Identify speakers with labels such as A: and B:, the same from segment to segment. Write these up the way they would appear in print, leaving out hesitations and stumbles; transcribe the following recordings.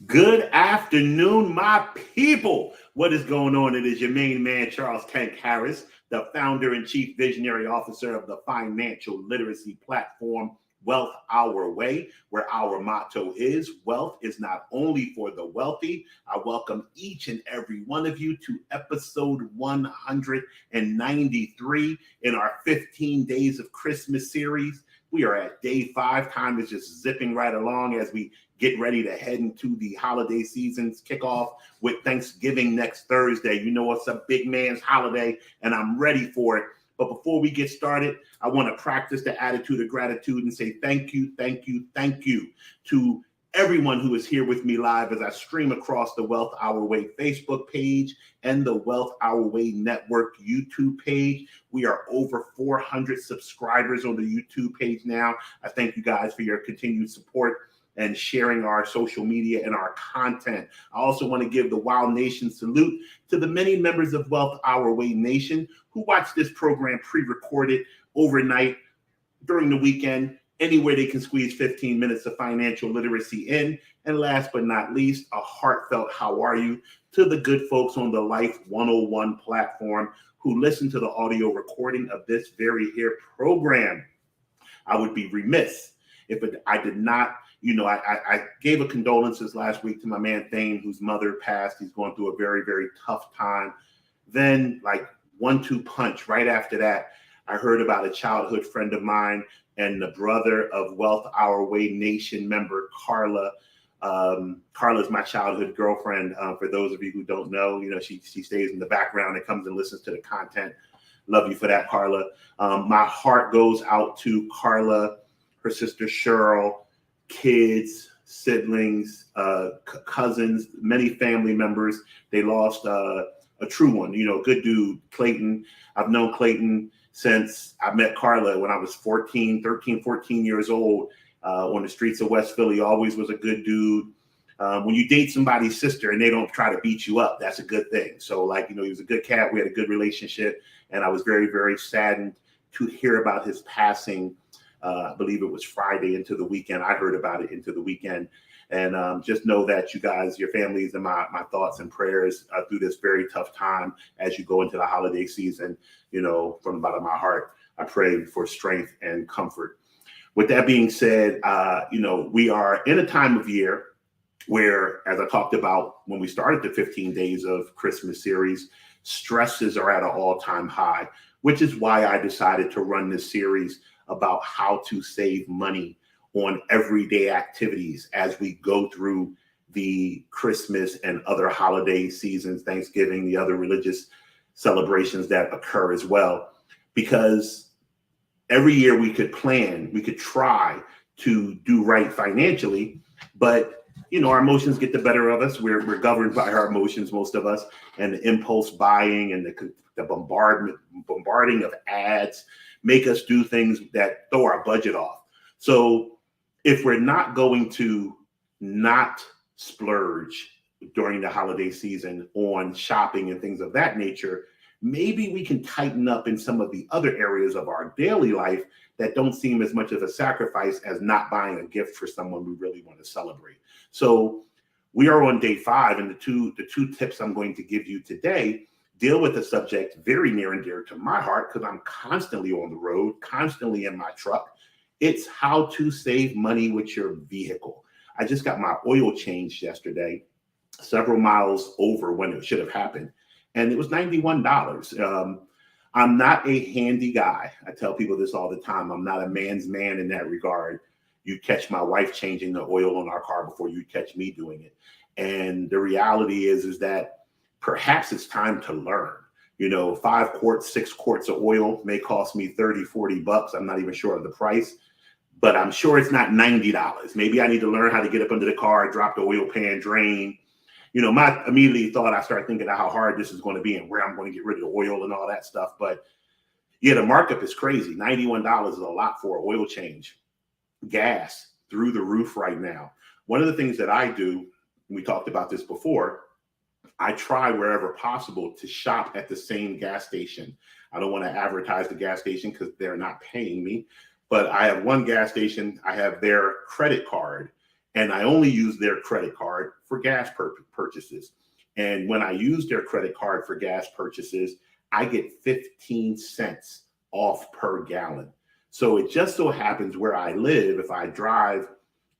A: Good afternoon, my people. What is going on? It is your main man, Charles Tank Harris, the founder and chief visionary officer of the financial literacy platform, Wealth Our Way, where our motto is wealth is not only for the wealthy. I welcome each and every one of you to episode 193 in our 15 Days of Christmas series. We are at day 5. Time is just zipping right along as we get ready to head into the holiday season's kickoff with Thanksgiving next Thursday. You know, it's a big man's holiday, and I'm ready for it. But before we get started, I want to practice the attitude of gratitude and say thank you, thank you, thank you to everyone who is here with me live as I stream across the Wealth Our Way Facebook page and the Wealth Our Way Network YouTube page. We are over 400 subscribers on the YouTube page now. I thank you guys for your continued support and sharing our social media and our content. I also want to give the Wild Nation salute to the many members of Wealth Our Way Nation who watch this program pre-recorded overnight during the weekend, anywhere they can squeeze 15 minutes of financial literacy in. And last but not least, a heartfelt how are you to the good folks on the Life 101 platform who listen to the audio recording of this very here program. I would be remiss if I did not, I gave a condolences last week to my man Thane, whose mother passed. He's going through a very, very tough time. Then, like 1-2 punch, right after that, I heard about a childhood friend of mine and the brother of Wealth Our Way Nation member, Carla. Carla's my childhood girlfriend. For those of you who don't know, she stays in the background and comes and listens to the content. Love you for that, Carla. My heart goes out to Carla, her sister Cheryl, kids, siblings, cousins, many family members. They lost a true one, good dude, Clayton. I've known Clayton since I met Carla when I was 13, 14 years old on the streets of West Philly. Always was a good dude. When you date somebody's sister and they don't try to beat you up, that's a good thing. So he was a good cat. We had a good relationship. And I was very, very saddened to hear about his passing. I believe it was Friday into the weekend. I heard about it into the weekend. And just know that you guys, your families, and my thoughts and prayers through this very tough time as you go into the holiday season. From the bottom of my heart, I pray for strength and comfort. With that being said, we are in a time of year where, as I talked about when we started the 15 Days of Christmas series, stresses are at an all-time high, which is why I decided to run this series about how to save money on everyday activities as we go through the Christmas and other holiday seasons, Thanksgiving, the other religious celebrations that occur as well. Because every year we could try to do right financially, but our emotions get the better of us. We're governed by our emotions, most of us, and the impulse buying and the bombarding of ads make us do things that throw our budget off. So if we're not going to not splurge during the holiday season on shopping and things of that nature, maybe we can tighten up in some of the other areas of our daily life that don't seem as much of a sacrifice as not buying a gift for someone we really want to celebrate. So we are on day 5, and the two tips I'm going to give you today deal with a subject very near and dear to my heart because I'm constantly on the road, constantly in my truck. It's how to save money with your vehicle. I just got my oil changed yesterday, several miles over when it should have happened, and it was $91. I'm not a handy guy. I tell people this all the time. I'm not a man's man in that regard. You'd catch my wife changing the oil on our car before you'd catch me doing it. And the reality is that perhaps it's time to learn. 5 quarts, 6 quarts of oil may cost me $30-$40. I'm not even sure of the price, but I'm sure it's not $90. Maybe I need to learn how to get up under the car, drop the oil pan, drain. My immediately thought, I started thinking of how hard this is going to be and where I'm going to get rid of the oil and all that stuff. But yeah, the markup is crazy. $91 is a lot for an oil change. Gas through the roof right now. One of the things that I do, and we talked about this before, I try wherever possible to shop at the same gas station. I don't want to advertise the gas station because they're not paying me, but I have one gas station. I have their credit card, And I only use their credit card for gas purchases. And when I use their credit card for gas purchases, I get 15 cents off per gallon. So it just so happens where I live, if I drive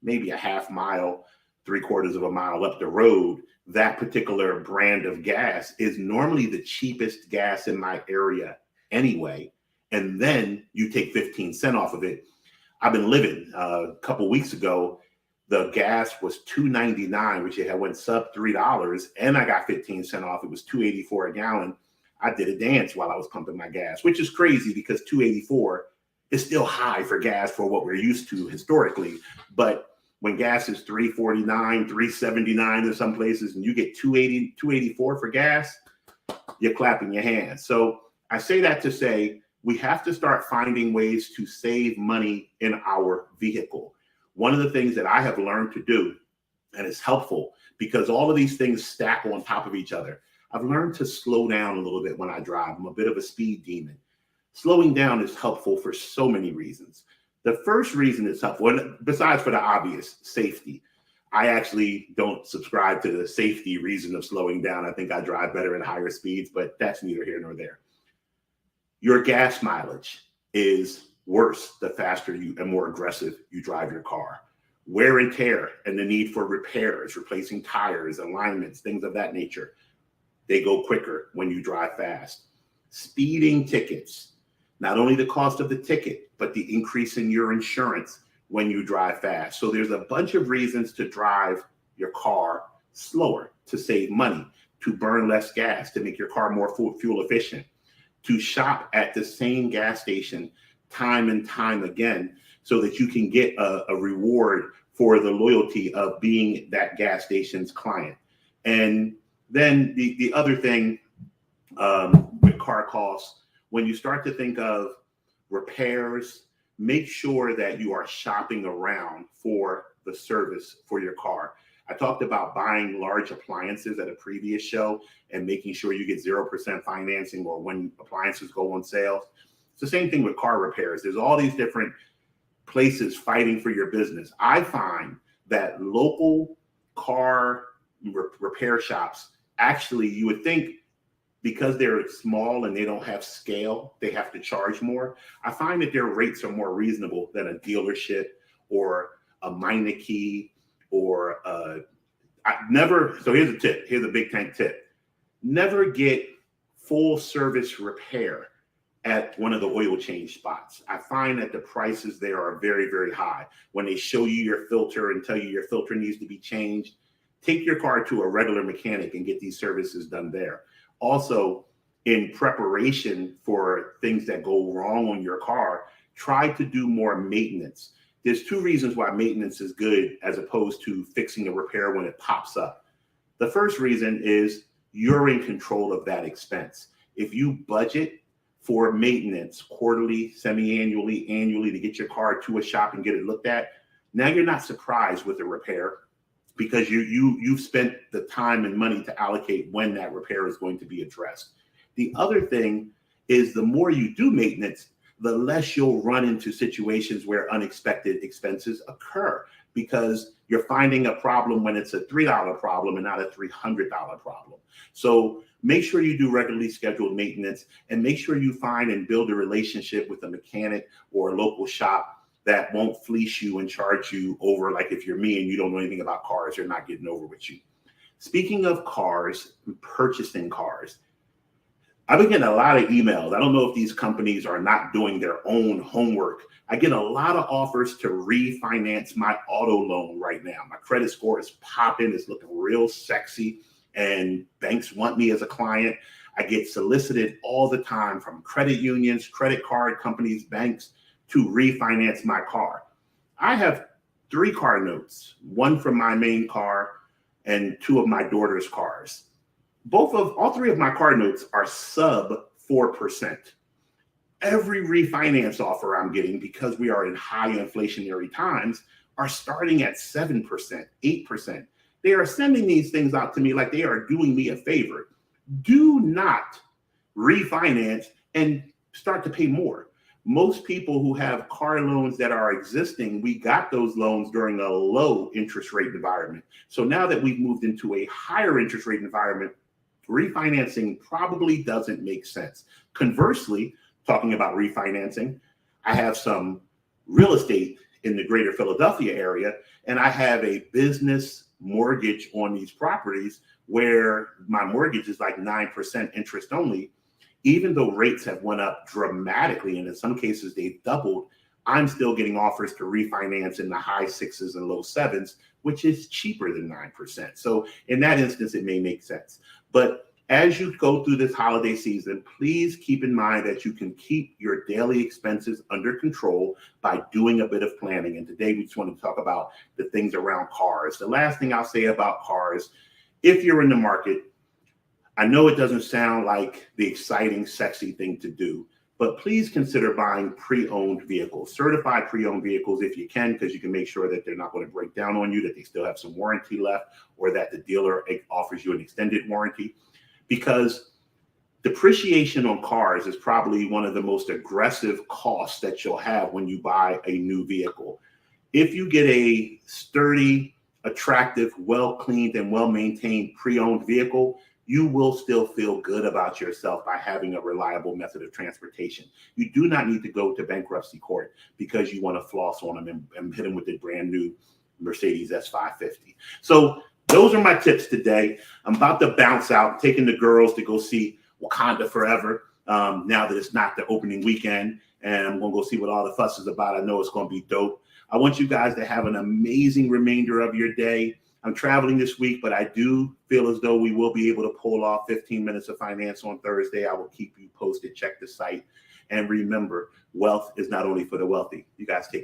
A: maybe a half mile, 3/4 of a mile up the road, that particular brand of gas is normally the cheapest gas in my area anyway. And then you take 15 cents off of it. I've been living a couple weeks ago, the gas was $2.99, which had went sub $3, and I got 15 cents off. It was $2.84 a gallon. I did a dance while I was pumping my gas, which is crazy because $2.84 is still high for gas for what we're used to historically. But when gas is $3.49, $3.79 in some places, and you get $2.80, $2.84 for gas, you're clapping your hands. So I say that to say we have to start finding ways to save money in our vehicle. One of the things that I have learned to do, and it's helpful because all of these things stack on top of each other, I've learned to slow down a little bit when I drive. I'm a bit of a speed demon. Slowing down is helpful for so many reasons. The first reason it's helpful, and besides for the obvious, safety. I actually don't subscribe to the safety reason of slowing down. I think I drive better at higher speeds, but that's neither here nor there. Your gas mileage is worse the faster you and more aggressive you drive your car. Wear and tear and the need for repairs, replacing tires, alignments, things of that nature, they go quicker when you drive fast. Speeding tickets, not only the cost of the ticket, but the increase in your insurance when you drive fast. So there's a bunch of reasons to drive your car slower, to save money, to burn less gas, to make your car more fuel efficient, to shop at the same gas station time and time again so that you can get a reward for the loyalty of being that gas station's client. And then the other thing with car costs, when you start to think of repairs, make sure that you are shopping around for the service for your car. I talked about buying large appliances at a previous show and making sure you get 0% financing or when appliances go on sale. It's the same thing with car repairs. There's all these different places fighting for your business. I find that local car repair shops, actually, you would think because they're small and they don't have scale, they have to charge more. I find that their rates are more reasonable than a dealership or a Meineke or so here's a tip. Here's a big tank tip. Never get full service repair at one of the oil change spots. I find that the prices there are very, very high. When they show you your filter and tell you your filter needs to be changed, take your car to a regular mechanic and get these services done there. Also, in preparation for things that go wrong on your car, try to do more maintenance. There's two reasons why maintenance is good as opposed to fixing a repair when it pops up. The first reason is you're in control of that expense. If you budget for maintenance quarterly, semi-annually, annually to get your car to a shop and get it looked at, now you're not surprised with a repair because you've spent the time and money to allocate when that repair is going to be addressed. The other thing is the more you do maintenance, the less you'll run into situations where unexpected expenses occur because you're finding a problem when it's a $3 problem and not a $300 problem. So make sure you do regularly scheduled maintenance and make sure you find and build a relationship with a mechanic or a local shop that won't fleece you and charge you over, like if you're me and you don't know anything about cars, they're not getting over with you. Speaking of cars, purchasing cars, I've been getting a lot of emails. I don't know if these companies are not doing their own homework. I get a lot of offers to refinance my auto loan right now. My credit score is popping. It's looking real sexy and banks want me as a client. I get solicited all the time from credit unions, credit card companies, banks to refinance my car. I have 3 car notes, one from my main car and 2 of my daughter's cars. All 3 of my car notes are sub 4%. Every refinance offer I'm getting, because we are in high inflationary times, are starting at 7%, 8%. They are sending these things out to me like they are doing me a favor. Do not refinance and start to pay more. most people who have car loans that are existing, we got those loans during a low interest rate environment. So now that we've moved into a higher interest rate environment, refinancing probably doesn't make sense. Conversely, talking about refinancing, I have some real estate in the greater Philadelphia area, and I have a business mortgage on these properties where my mortgage is like 9% interest only. Even though rates have went up dramatically, and in some cases they've doubled, I'm still getting offers to refinance in the high sixes and low sevens, which is cheaper than 9%. So in that instance, it may make sense. But as you go through this holiday season, please keep in mind that you can keep your daily expenses under control by doing a bit of planning. And today we just want to talk about the things around cars. The last thing I'll say about cars, if you're in the market, I know it doesn't sound like the exciting, sexy thing to do, but please consider buying pre-owned vehicles, certified pre-owned vehicles if you can, because you can make sure that they're not going to break down on you, that they still have some warranty left, or that the dealer offers you an extended warranty. Because depreciation on cars is probably one of the most aggressive costs that you'll have when you buy a new vehicle. If you get a sturdy, attractive, well-cleaned, and well-maintained pre-owned vehicle, you will still feel good about yourself by having a reliable method of transportation. You do not need to go to bankruptcy court because you want to floss on them and hit them with a brand new Mercedes S550. So those are my tips today. I'm about to bounce out, taking the girls to go see Wakanda Forever now that it's not the opening weekend, and I'm going to go see what all the fuss is about. I know it's going to be dope. I want you guys to have an amazing remainder of your day. I'm traveling this week, but I do feel as though we will be able to pull off 15 minutes of finance on Thursday. I will keep you posted. Check the site. And remember, wealth is not only for the wealthy. You guys take care.